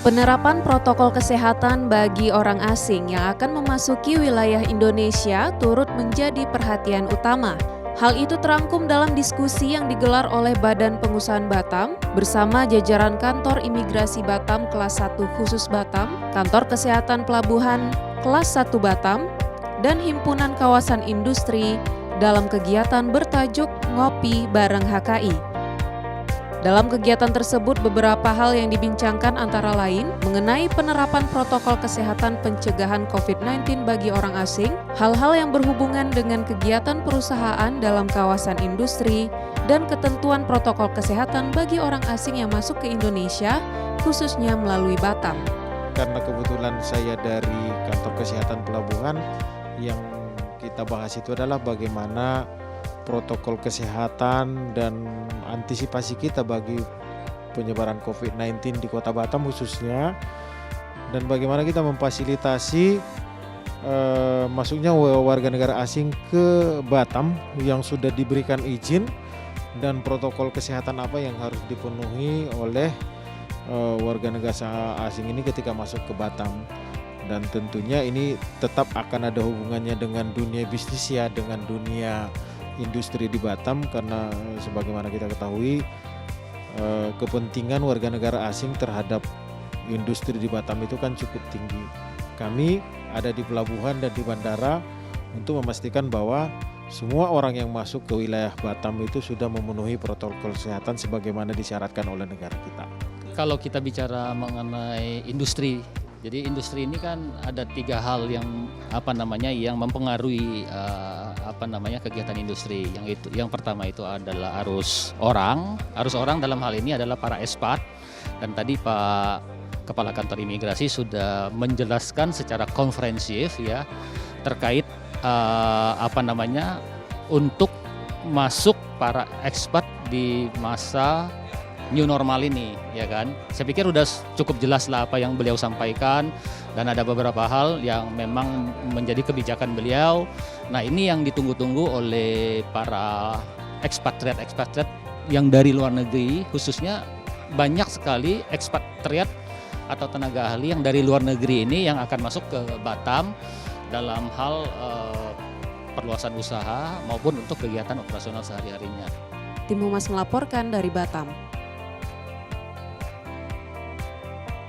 Penerapan protokol kesehatan bagi orang asing yang akan memasuki wilayah Indonesia turut menjadi perhatian utama. Hal itu terangkum dalam diskusi yang digelar oleh Badan Pengusahaan Batam bersama jajaran Kantor Imigrasi Batam Kelas 1 Khusus Batam, Kantor Kesehatan Pelabuhan Kelas 1 Batam, dan Himpunan Kawasan Industri dalam kegiatan bertajuk Ngopi Bareng HKI. Dalam kegiatan tersebut, beberapa hal yang dibincangkan antara lain mengenai penerapan protokol kesehatan pencegahan COVID-19 bagi orang asing, hal-hal yang berhubungan dengan kegiatan perusahaan dalam kawasan industri, dan ketentuan protokol kesehatan bagi orang asing yang masuk ke Indonesia, khususnya melalui Batam. Karena kebetulan saya dari Kantor Kesehatan Pelabuhan, yang kita bahas itu adalah bagaimana protokol kesehatan dan antisipasi kita bagi penyebaran COVID-19 di Kota Batam khususnya, dan bagaimana kita memfasilitasi masuknya warga negara asing ke Batam yang sudah diberikan izin, dan protokol kesehatan apa yang harus dipenuhi oleh warga negara asing ini ketika masuk ke Batam. Dan tentunya ini tetap akan ada hubungannya dengan dunia bisnis ya, dengan dunia industri di Batam, karena sebagaimana kita ketahui kepentingan warga negara asing terhadap industri di Batam itu kan cukup tinggi. Kami ada di pelabuhan dan di bandara untuk memastikan bahwa semua orang yang masuk ke wilayah Batam itu sudah memenuhi protokol kesehatan sebagaimana disyaratkan oleh negara kita. Kalau kita bicara mengenai industri, jadi industri ini kan ada 3 hal yang yang mempengaruhi kegiatan industri. Yang pertama itu adalah arus orang dalam hal ini adalah para ekspat, dan tadi Pak Kepala Kantor Imigrasi sudah menjelaskan secara komprehensif ya terkait untuk masuk para ekspat di masa new normal ini, ya kan? Saya pikir udah cukup jelas lah apa yang beliau sampaikan, dan ada beberapa hal yang memang menjadi kebijakan beliau. Nah, ini yang ditunggu-tunggu oleh para ekspatriat yang dari luar negeri, khususnya banyak sekali ekspatriat atau tenaga ahli yang dari luar negeri ini yang akan masuk ke Batam dalam hal perluasan usaha maupun untuk kegiatan operasional sehari-harinya. Tim Humas melaporkan dari Batam.